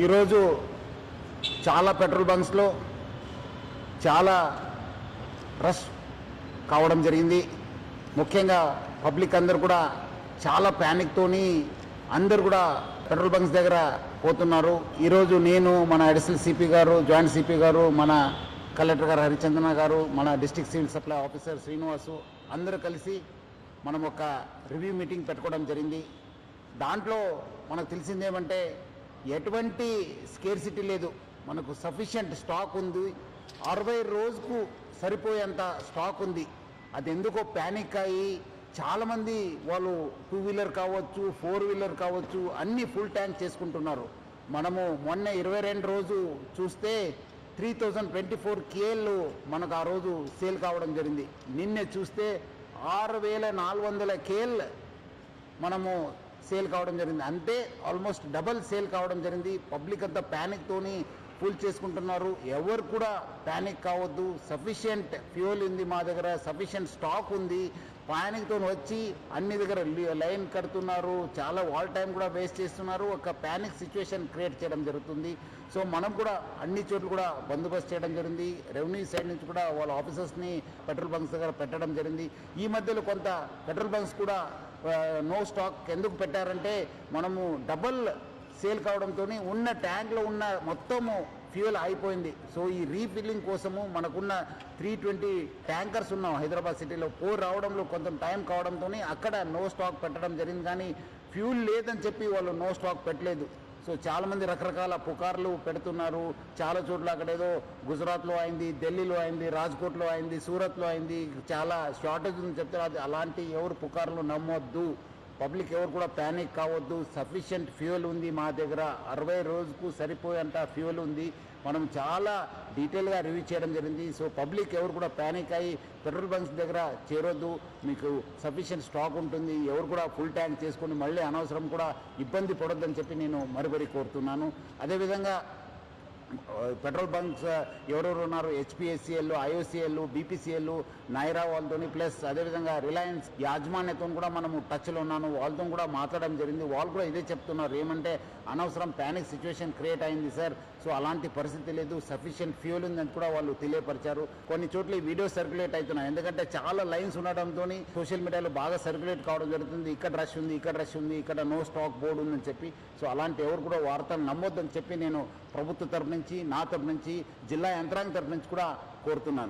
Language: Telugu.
ఈరోజు చాలా పెట్రోల్ బంక్స్లో చాలా రష్ కావడం జరిగింది. ముఖ్యంగా పబ్లిక్ అందరు కూడా చాలా ప్యానిక్తోని అందరు కూడా పెట్రోల్ బంక్స్ దగ్గర పోతున్నారు. ఈరోజు నేను, మన అడిషనల్ సిపి గారు, జాయింట్ సిపి గారు, మన కలెక్టర్ గారు హరిచందన గారు, మన district civil supply officer Srinivasu అందరూ కలిసి మనం ఒక రివ్యూ మీటింగ్ పెట్టుకోవడం జరిగింది. దాంట్లో మనకు తెలిసింది ఏమంటే ఎటువంటి స్కేర్సిటీ లేదు, మనకు సఫిషియంట్ స్టాక్ ఉంది. 60 రోజుకు సరిపోయేంత స్టాక్ ఉంది. అది ఎందుకో ప్యానిక్ అయ్యి చాలామంది వాళ్ళు 2 వీలర్ కావచ్చు, 4 వీలర్ కావచ్చు, అన్నీ ఫుల్ ట్యాంక్ చేసుకుంటున్నారు. మనము మొన్న 22 రోజు చూస్తే 3024 KL మనకు ఆ రోజు సేల్ కావడం జరిగింది. నిన్నే చూస్తే 6400 KL మనము సేల్ కావడం జరిగింది. అంటే ఆల్మోస్ట్ డబల్ సేల్ కావడం జరిగింది. పబ్లిక్ అంతా ప్యానిక్తోని ఫుల్ చేసుకుంటున్నారు. ఎవరు కూడా ప్యానిక్ కావద్దు. సఫిషియంట్ ఫ్యూయల్ ఉంది మా దగ్గర, సఫిషియంట్ స్టాక్ ఉంది. ప్యానిక్తో వచ్చి అన్ని దగ్గర లైన్ కడుతున్నారు, చాలా వాల్ టైం కూడా వేస్ట్ చేస్తున్నారు. ఒక ప్యానిక్ సిచ్యువేషన్ క్రియేట్ చేయడం జరుగుతుంది. సో మనం కూడా అన్ని చోట్ల కూడా బందోబస్తు చేయడం జరిగింది. రెవెన్యూ సైడ్ నుంచి కూడా వాళ్ళ ఆఫీసర్స్ని పెట్రోల్ బంక్స్ దగ్గర పెట్టడం జరిగింది. ఈ మధ్యలో కొంత పెట్రోల్ బంక్స్ కూడా నో స్టాక్ ఎందుకు పెట్టారంటే మనము డబల్ సేల్ కావడంతో ఉన్న ట్యాంక్లో ఉన్న మొత్తము ఫ్యూయల్ అయిపోయింది. సో ఈ రీఫిల్లింగ్ కోసము మనకున్న 320 ట్యాంకర్స్ ఉన్నాం హైదరాబాద్ సిటీలో. రావడంలో కొంత టైం కావడంతో అక్కడ నో స్టాక్ పెట్టడం జరిగింది. కానీ ఫ్యూల్ లేదని చెప్పి వాళ్ళు నో స్టాక్ పెట్టలేదు. సో చాలామంది రకరకాల పుకార్లు పెడుతున్నారు. చాలా చోట్ల అక్కడ ఏదో గుజరాత్లో అయింది, ఢిల్లీలో అయింది, రాజ్కోట్లో అయింది, సూరత్లో అయింది, చాలా షార్టేజ్ ఉందని చెప్తారు. అది అలాంటి ఎవరు పుకార్లు నమ్మొద్దు. పబ్లిక్ ఎవరు కూడా ప్యానిక్ కావద్దు. సఫిషియంట్ ఫ్యూయల్ ఉంది మా దగ్గర, 60 రోజుకు సరిపోయేంత ఫ్యూయల్ ఉంది. మనం చాలా డీటెయిల్గా రివ్యూ చేయడం జరిగింది. సో పబ్లిక్ ఎవరు కూడా ప్యానిక్ అయ్యి పెట్రోల్ బంక్స్ దగ్గర చేరొద్దు. మీకు సఫిషియంట్ స్టాక్ ఉంటుంది. ఎవరు కూడా ఫుల్ ట్యాంక్ చేసుకొని మళ్ళీ అనవసరం కూడా ఇబ్బంది పడొద్దని చెప్పి నేను మరీ కోరుతున్నాను. అదేవిధంగా పెట్రోల్ బంక్స్ ఎవరెవరు ఉన్నారు, HPSCL, IOCL, BPCL, నైరా వాళ్ళతో, ప్లస్ అదేవిధంగా రిలయన్స్ యాజమాన్యతో కూడా మనము టచ్లో ఉన్నాను. వాళ్ళతో కూడా మాట్లాడడం జరిగింది. వాళ్ళు కూడా ఇదే చెప్తున్నారు, ఏమంటే అనవసరం ప్యానిక్ సిచ్యువేషన్ క్రియేట్ అయింది సార్. సో అలాంటి పరిస్థితి లేదు, సఫిషియంట్ ఫ్యూయల్ ఉందని కూడా వాళ్ళు తెలియపరిచారు. కొన్ని చోట్ల ఈ వీడియో సర్క్యులేట్ అవుతున్నాయి. ఎందుకంటే చాలా లైన్స్ ఉండడంతో సోషల్ మీడియాలో బాగా సర్క్యులేట్ కావడం జరుగుతుంది. ఇక్కడ రష్ ఉంది, ఇక్కడ రష్ ఉంది, ఇక్కడ నో స్టాక్ బోర్డు ఉందని చెప్పి. సో అలాంటి ఎవరు కూడా వార్తలు నమ్మొద్దని చెప్పి నేను ప్రభుత్వ తరపు నుంచి, నా తరపు నుంచి, జిల్లా యంత్రాంగం తరపు నుంచి కూడా కోరుతున్నాను.